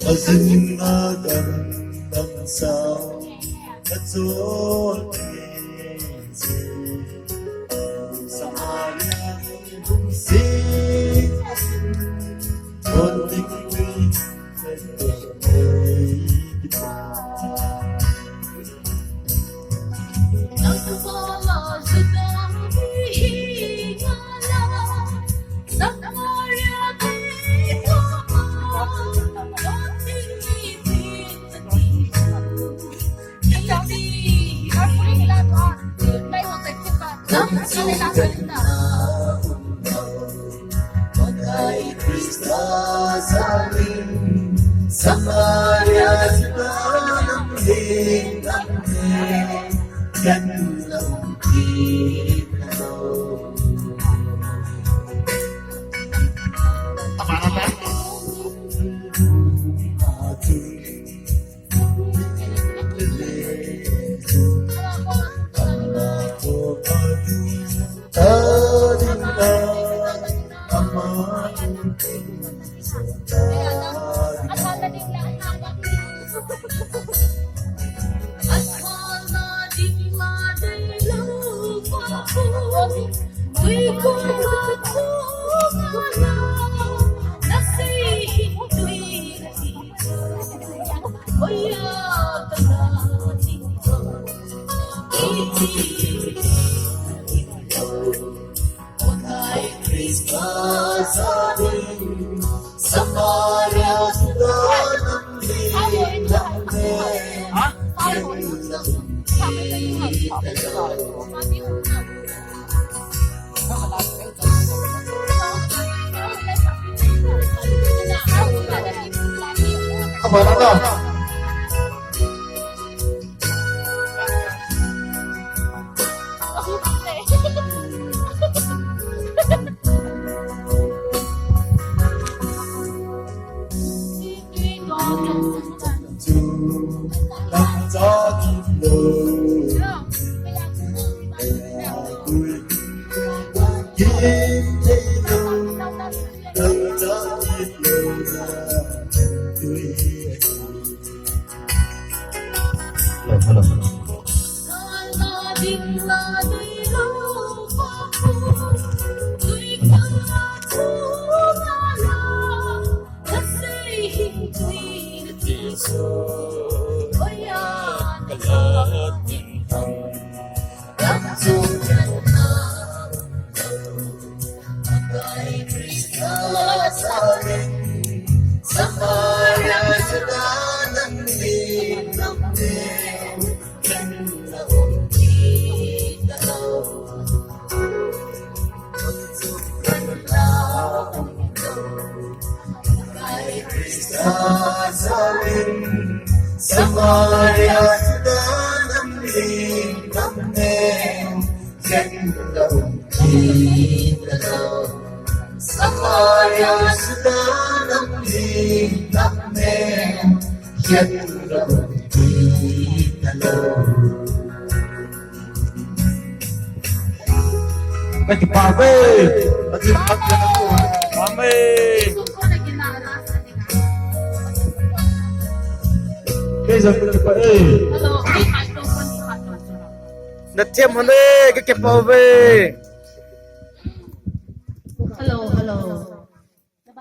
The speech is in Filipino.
Mazingagan ng sao at sa area sing konting Pagkay Krista sa amin sa Maria ng hinangin yan lang ikaw. Para ba? Christmas amin sa Maria ng hinangin apa na sa Maria ng hinangin yan lang ikaw. Kay Krista sa amin sa Maria ng hinangin yan lang ikaw. Sa Maria ng hinangin yan lang ikaw. Pati Pame! Pati Pame! Pame! Kaysa pala pa eh! Natiyam hane! Kake Pame! Hello, hello.